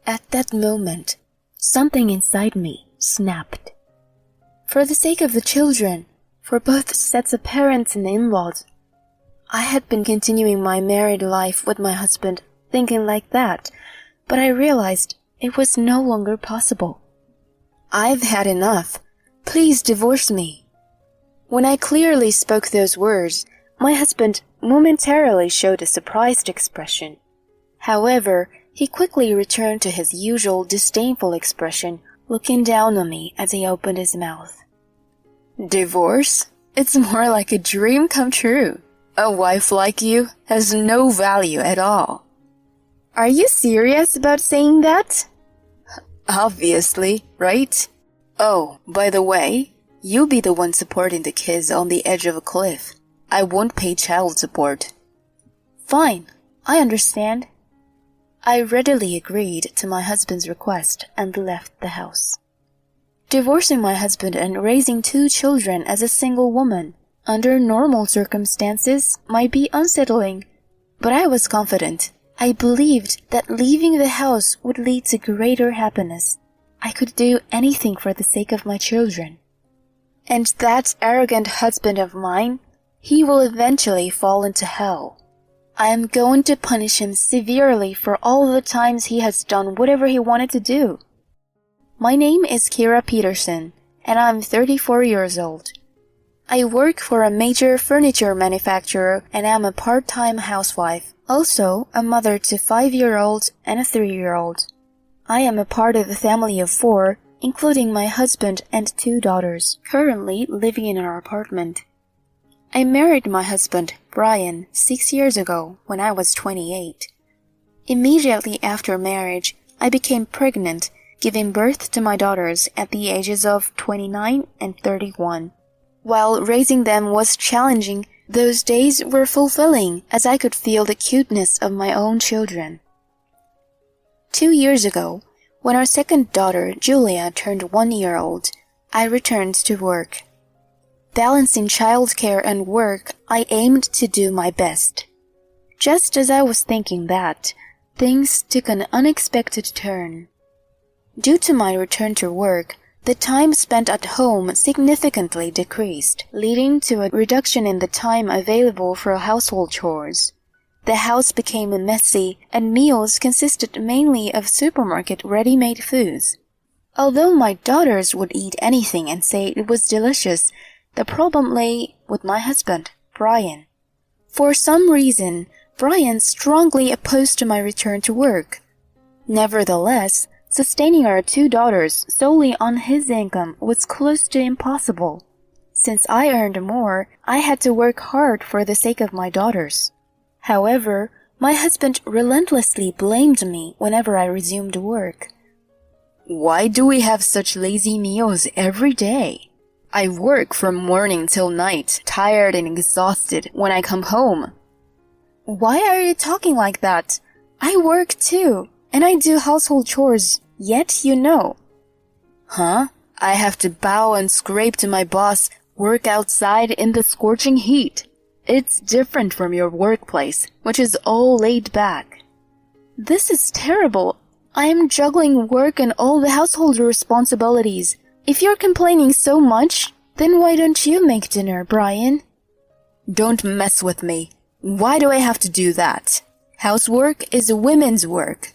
At that moment, something inside me snapped. For the sake of the children, for both sets of parents and in-laws, I had been continuing my married life with my husband, thinking like that, but I realized it was no longer possible. I've had enough. Please divorce me. When I clearly spoke those words, my husband momentarily showed a surprised expression. However, he quickly returned to his usual disdainful expression, looking down on me as he opened his mouth. Divorce? It's more like a dream come true. A wife like you has no value at all. Are you serious about saying that? Obviously, right? Oh, by the way, you'll be the one supporting the kids on the edge of a cliff. I won't pay child support. Fine, I understand. I readily agreed to my husband's request and left the house. Divorcing my husband and raising 2 children as a single woman, under normal circumstances, might be unsettling, but I was confident. I believed that leaving the house would lead to greater happiness. I could do anything for the sake of my children. And that arrogant husband of mine, he will eventually fall into hell. I am going to punish him severely for all the times he has done whatever he wanted to do. My name is Kira Peterson, and I'm 34 years old. I work for a major furniture manufacturer and am a part-time housewife, also a mother to a 5-year-old and a 3-year-old. I am a part of a family of 4, including my husband and 2 daughters, currently living in our apartment. I married my husband, Brian, 6 years ago when I was 28. Immediately after marriage, I became pregnant, giving birth to my daughters at the ages of 29 and 31. While raising them was challenging, those days were fulfilling as I could feel the cuteness of my own children. 2 years ago, when our second daughter, Julia, turned 1 year old, I returned to work. Balancing childcare and work, I aimed to do my best. Just as I was thinking that, things took an unexpected turn. Due to my return to work, the time spent at home significantly decreased, leading to a reduction in the time available for household chores. The house became messy, and meals consisted mainly of supermarket ready-made foods. Although my daughters would eat anything and say it was delicious, the problem lay with my husband, Brian. For some reason, Brian strongly opposed to my return to work. Nevertheless, sustaining our 2 daughters solely on his income was close to impossible. Since I earned more, I had to work hard for the sake of my daughters. However, my husband relentlessly blamed me whenever I resumed work. Why do we have such lazy meals every day? I work from morning till night, tired and exhausted when I come home. Why are you talking like that? I work too, and I do household chores, yet you know. Huh? I have to bow and scrape to my boss, work outside in the scorching heat. It's different from your workplace, which is all laid back. This is terrible. I am juggling work and all the household responsibilities. If you're complaining so much, then why don't you make dinner, Brian? Don't mess with me. Why do I have to do that? Housework is women's work.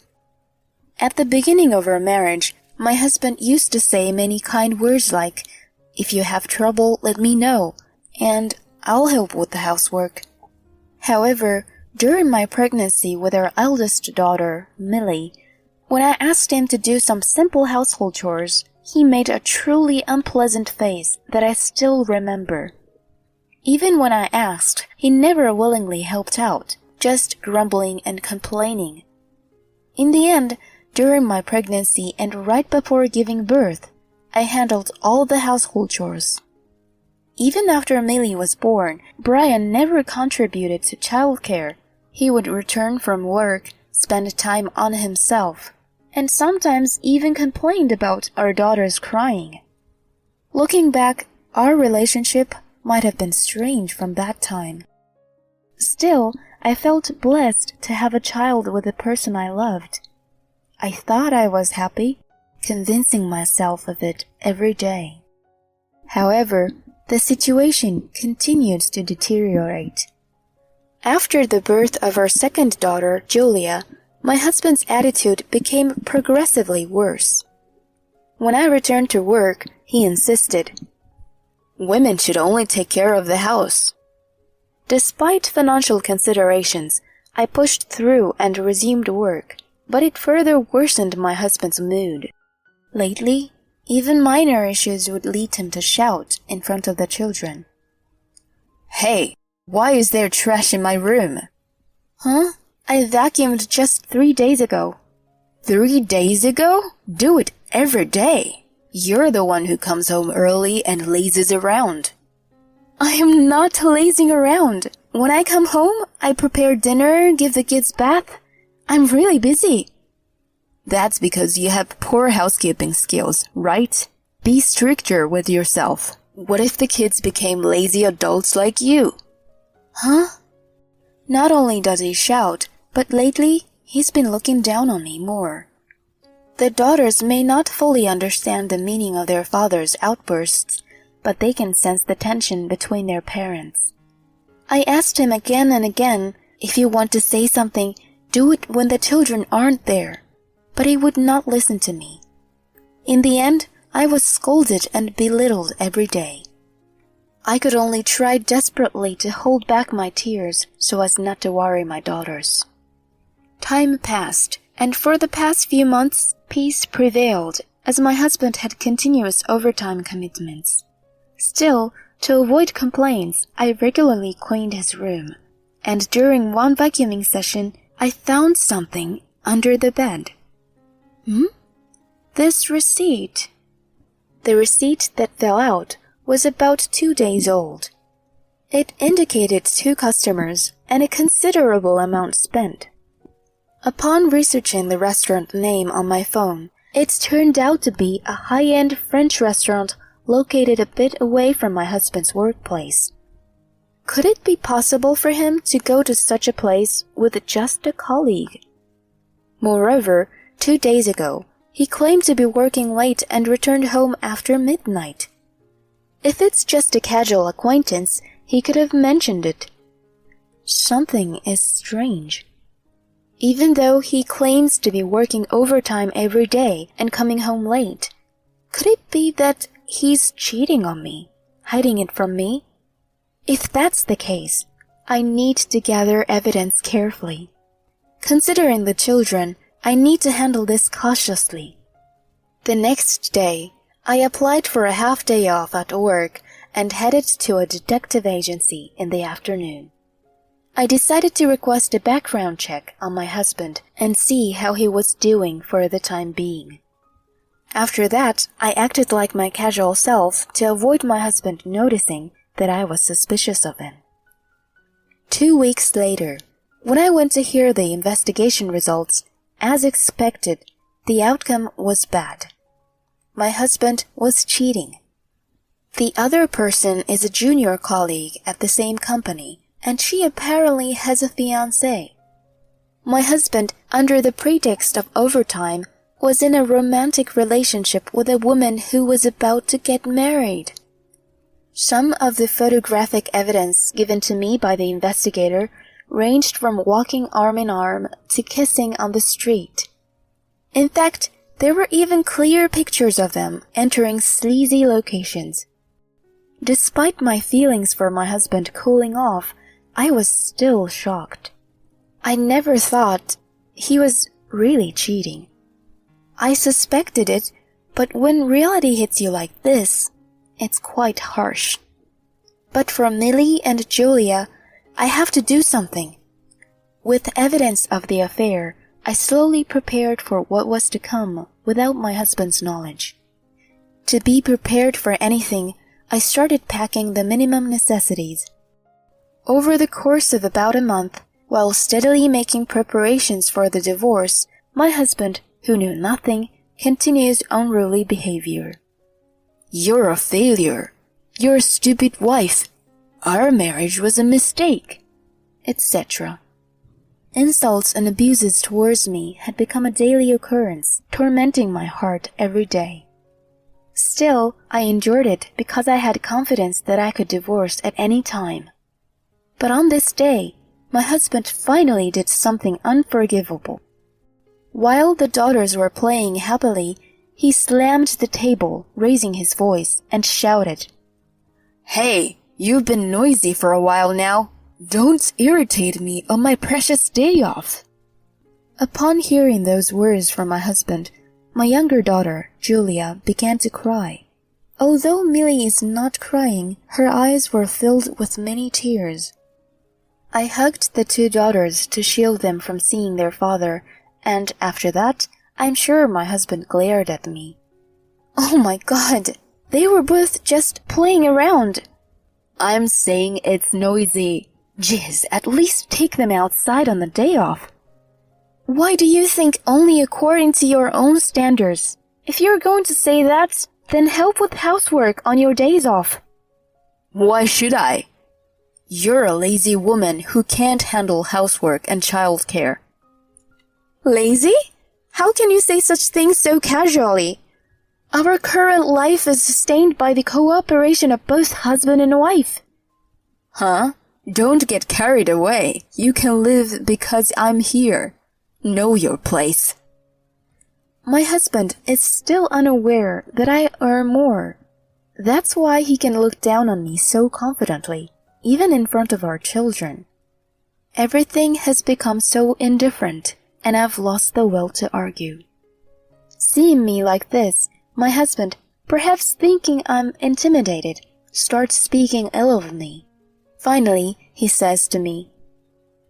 At the beginning of our marriage, my husband used to say many kind words like, "If you have trouble, let me know," and "I'll help with the housework." However, during my pregnancy with our eldest daughter, Millie, when I asked him to do some simple household chores, he made a truly unpleasant face that I still remember. Even when I asked, he never willingly helped out, just grumbling and complaining. In the end, during my pregnancy and right before giving birth, I handled all the household chores. Even after Millie was born, Brian never contributed to childcare. He would return from work, spend time on himself, and sometimes even complained about our daughters crying. Looking back, our relationship might have been strange from that time. Still, I felt blessed to have a child with the person I loved. I thought I was happy, convincing myself of it every day. However, the situation continued to deteriorate. After the birth of our second daughter, Julia, my husband's attitude became progressively worse. When I returned to work, he insisted, "Women should only take care of the house." Despite financial considerations, I pushed through and resumed work, but it further worsened my husband's mood. Lately, even minor issues would lead him to shout in front of the children. "Hey, why is there trash in my room?" "Huh? I vacuumed just 3 days ago." 3 days ago? Do it every day. You're the one who comes home early and lazes around. I am not lazing around. When I come home, I prepare dinner, give the kids bath. I'm really busy. That's because you have poor housekeeping skills, right? Be stricter with yourself. What if the kids became lazy adults like you? Huh? Not only does he shout, but lately he's been looking down on me more. The daughters may not fully understand the meaning of their father's outbursts, but they can sense the tension between their parents. I asked him again and again, if you want to say something, do it when the children aren't there. But he would not listen to me. In the end, I was scolded and belittled every day. I could only try desperately to hold back my tears so as not to worry my daughters. Time passed, and for the past few months, peace prevailed as my husband had continuous overtime commitments. Still, to avoid complaints, I regularly cleaned his room, and during one vacuuming session, I found something under the bed. This receipt. The receipt that fell out was about 2 days old. It indicated 2 customers and a considerable amount spent. Upon researching the restaurant name on my phone, it turned out to be a high-end French restaurant located a bit away from my husband's workplace. Could it be possible for him to go to such a place with just a colleague? Moreover, 2 days ago, he claimed to be working late and returned home after midnight. If it's just a casual acquaintance, he could have mentioned it. Something is strange. Even though he claims to be working overtime every day and coming home late, could it be that he's cheating on me, hiding it from me? If that's the case, I need to gather evidence carefully. Considering the children, I need to handle this cautiously. The next day, I applied for a half-day off at work and headed to a detective agency in the afternoon. I decided to request a background check on my husband and see how he was doing for the time being. After that, I acted like my casual self to avoid my husband noticing that I was suspicious of him. 2 weeks later, when I went to hear the investigation results, as expected, the outcome was bad. My husband was cheating. The other person is a junior colleague at the same company, and she apparently has a fiancé. My husband, under the pretext of overtime, was in a romantic relationship with a woman who was about to get married. Some of the photographic evidence given to me by the investigator ranged from walking arm in arm to kissing on the street. In fact, there were even clear pictures of them entering sleazy locations. Despite my feelings for my husband cooling off, I was still shocked. I never thought he was really cheating. I suspected it, but when reality hits you like this, it's quite harsh. But for Millie and Julia, I have to do something. With evidence of the affair, I slowly prepared for what was to come without my husband's knowledge. To be prepared for anything, I started packing the minimum necessities. Over the course of about a month, while steadily making preparations for the divorce, my husband, who knew nothing, continued unruly behavior. "You're a failure. You're a stupid wife. Our marriage was a mistake," etc. Insults and abuses towards me had become a daily occurrence, tormenting my heart every day. Still, I endured it because I had confidence that I could divorce at any time. But on this day, my husband finally did something unforgivable. While the daughters were playing happily, he slammed the table, raising his voice, and shouted, "Hey, you've been noisy for a while now. Don't irritate me on my precious day off." Upon hearing those words from my husband, my younger daughter, Julia, began to cry. Although Millie is not crying, her eyes were filled with many tears. I hugged the two daughters to shield them from seeing their father, and after that, I'm sure my husband glared at me. Oh my God, they were both just playing around. I'm saying it's noisy. Jizz, at least take them outside on the day off. Why do you think only according to your own standards? If you're going to say that, then help with housework on your days off. Why should I? You're a lazy woman who can't handle housework and childcare. Lazy? How can you say such things so casually? Our current life is sustained by the cooperation of both husband and wife. Huh? Don't get carried away. You can live because I'm here. Know your place. My husband is still unaware that I earn more. That's why he can look down on me so confidently, even in front of our children. Everything has become so indifferent, and I've lost the will to argue. Seeing me like this, my husband, perhaps thinking I'm intimidated, starts speaking ill of me. Finally, he says to me,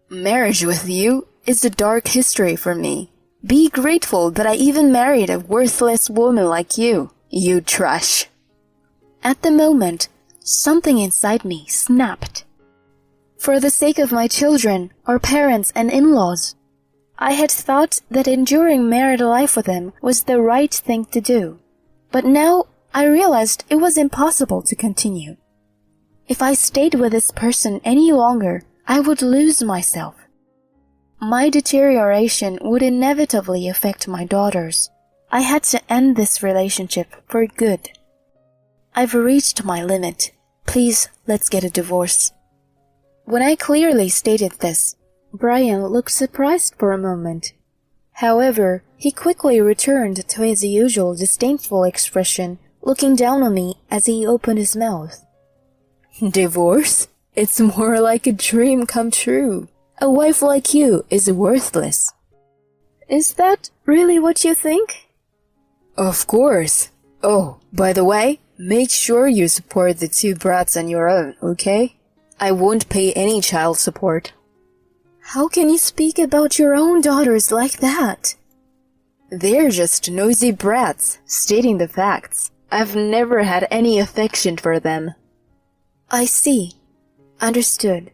"Marriage with you is a dark history for me. Be grateful that I even married a worthless woman like you, you trash." At the moment, something inside me snapped. For the sake of my children, our parents and in-laws, I had thought that enduring married life with them was the right thing to do. But now I realized it was impossible to continue. If I stayed with this person any longer, I would lose myself. My deterioration would inevitably affect my daughters. I had to end this relationship for good. I've reached my limit. Please, let's get a divorce. When I clearly stated this, Brian looked surprised for a moment. However, he quickly returned to his usual disdainful expression, looking down on me as he opened his mouth. Divorce? It's more like a dream come true. A wife like you is worthless. Is that really what you think? Of course. Oh, by the way, make sure you support the two brats on your own, okay? I won't pay any child support. How can you speak about your own daughters like that? They're just noisy brats, stating the facts. I've never had any affection for them. I see. Understood.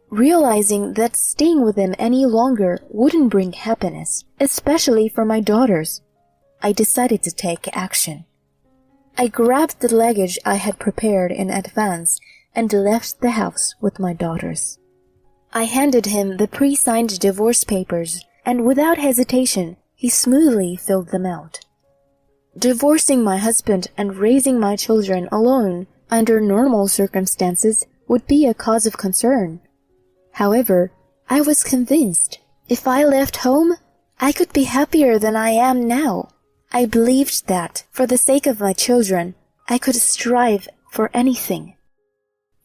Realizing that staying with them any longer wouldn't bring happiness, especially for my daughters, I decided to take action. I grabbed the luggage I had prepared in advance and left the house with my daughters. I handed him the pre-signed divorce papers, and without hesitation, he smoothly filled them out. Divorcing my husband and raising my children alone under normal circumstances would be a cause of concern. However, I was convinced if I left home, I could be happier than I am now. I believed that, for the sake of my children, I could strive for anything.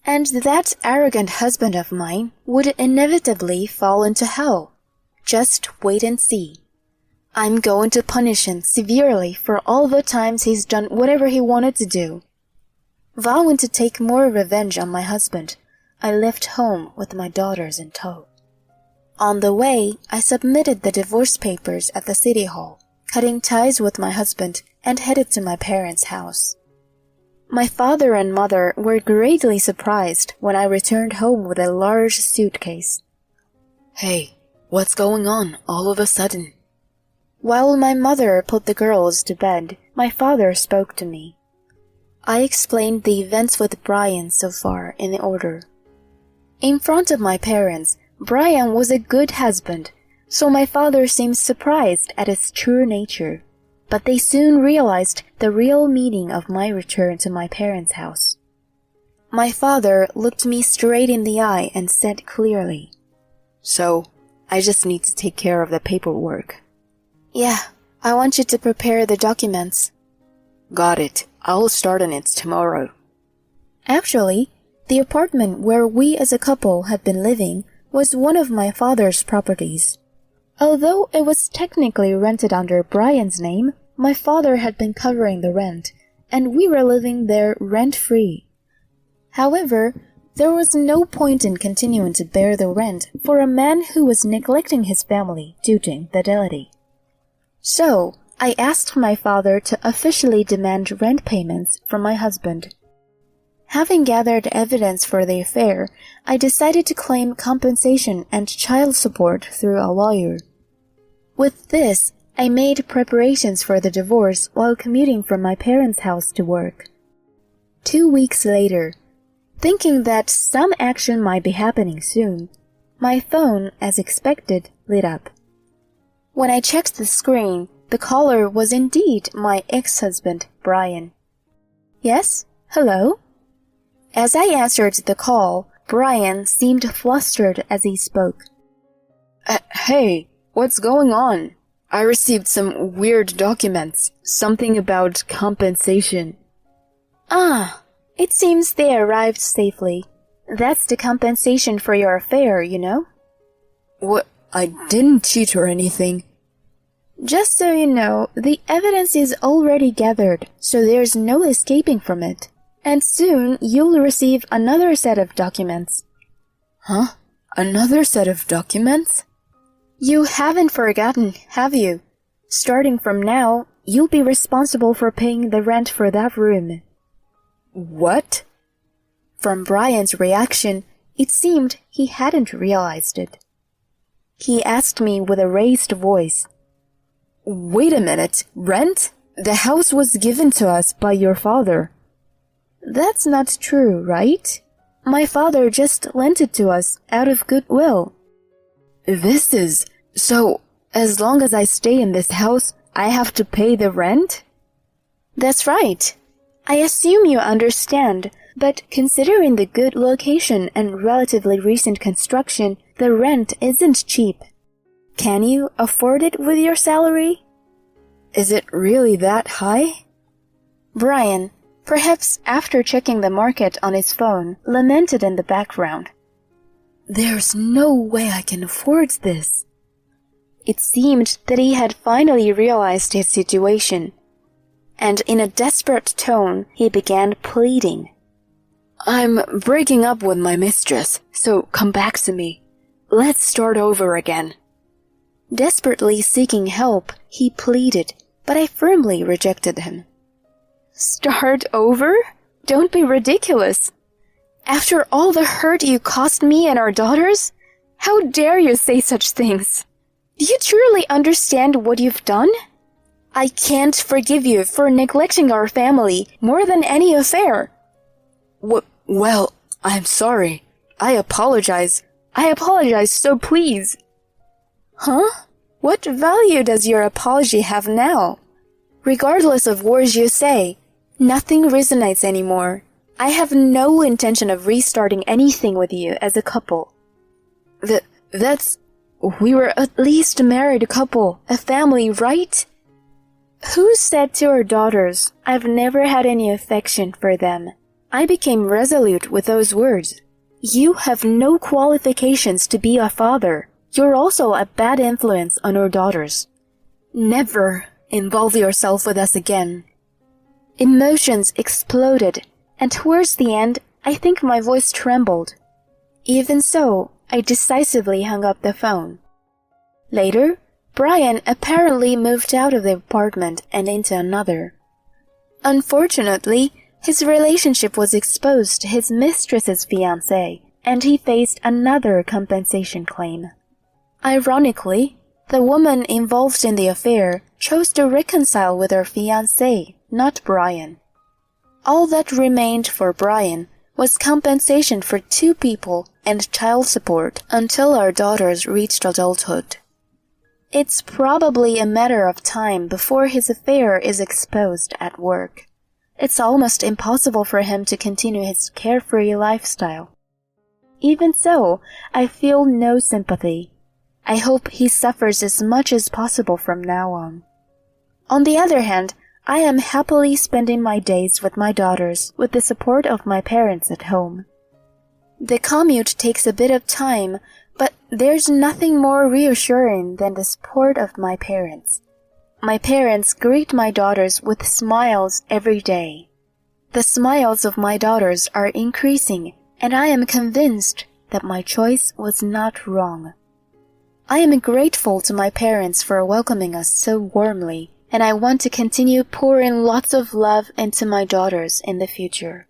And that arrogant husband of mine would inevitably fall into hell. Just wait and see. I'm going to punish him severely for all the times he's done whatever he wanted to do. Vowing to take more revenge on my husband, I left home with my daughters in tow. On the way, I submitted the divorce papers at the city hall, cutting ties with my husband, and headed to my parents' house. My father and mother were greatly surprised when I returned home with a large suitcase. Hey, what's going on all of a sudden? While my mother put the girls to bed, my father spoke to me. I explained the events with Brian so far in order. In front of my parents, Brian was a good husband, so my father seemed surprised at his true nature. But they soon realized the real meaning of my return to my parents' house. My father looked me straight in the eye and said clearly, "So, I just need to take care of the paperwork." "Yeah, I want you to prepare the documents." "Got it. I'll start on it tomorrow." Actually, the apartment where we as a couple had been living was one of my father's properties. Although it was technically rented under Brian's name, my father had been covering the rent, and we were living there rent-free. However, there was no point in continuing to bear the rent for a man who was neglecting his family due to infidelity. So, I asked my father to officially demand rent payments from my husband. Having gathered evidence for the affair, I decided to claim compensation and child support through a lawyer. With this, I made preparations for the divorce while commuting from my parents' house to work. 2 weeks later, thinking that some action might be happening soon, my phone, as expected, lit up. When I checked the screen, the caller was indeed my ex-husband, Brian. "Yes? Hello?" As I answered the call, Brian seemed flustered as he spoke. Hey, what's going on? I received some weird documents, something about compensation." "Ah, it seems they arrived safely. That's the compensation for your affair, you know." "What? I didn't cheat or anything." "Just so you know, the evidence is already gathered, so there's no escaping from it. And soon you'll receive another set of documents." "Huh? Another set of documents?" "You haven't forgotten, have you? Starting from now, you'll be responsible for paying the rent for that room." "What?" From Brian's reaction, it seemed he hadn't realized it. He asked me with a raised voice, "Wait a minute, rent? The house was given to us by your father." "That's not true, right? My father just lent it to us out of goodwill." So, as long as I stay in this house, I have to pay the rent?" "That's right. I assume you understand, but considering the good location and relatively recent construction, the rent isn't cheap. Can you afford it with your salary?" "Is it really that high?" Brian, perhaps after checking the market on his phone, lamented in the background. "There's no way I can afford this." It seemed that he had finally realized his situation, and in a desperate tone, he began pleading. "I'm breaking up with my mistress, so come back to me. Let's start over again." Desperately seeking help, he pleaded, but I firmly rejected him. "Start over? Don't be ridiculous. After all the hurt you caused me and our daughters? How dare you say such things? Do you truly understand what you've done? I can't forgive you for neglecting our family more than any affair." Well, I'm sorry. I apologize, so please." "Huh? What value does your apology have now? Regardless of words you say, nothing resonates anymore. I have no intention of restarting anything with you as a couple." We were at least a married couple, a family, right?" "Who said to our daughters, I've never had any affection for them?" I became resolute with those words. "You have no qualifications to be a father. You're also a bad influence on our daughters. Never involve yourself with us again." Emotions exploded, and towards the end, I think my voice trembled. Even so, I decisively hung up the phone. Later, Brian apparently moved out of the apartment and into another. Unfortunately, his relationship was exposed to his mistress's fiancé, and he faced another compensation claim. Ironically, the woman involved in the affair chose to reconcile with her fiancé, not Brian. All that remained for Brian was compensation for 2 people and child support until our daughters reached adulthood. It's probably a matter of time before his affair is exposed at work. It's almost impossible for him to continue his carefree lifestyle. Even so, I feel no sympathy. I hope he suffers as much as possible from now on. On the other hand, I am happily spending my days with my daughters with the support of my parents at home. The commute takes a bit of time, but there's nothing more reassuring than the support of my parents. My parents greet my daughters with smiles every day. The smiles of my daughters are increasing, and I am convinced that my choice was not wrong. I am grateful to my parents for welcoming us so warmly, and I want to continue pouring lots of love into my daughters in the future.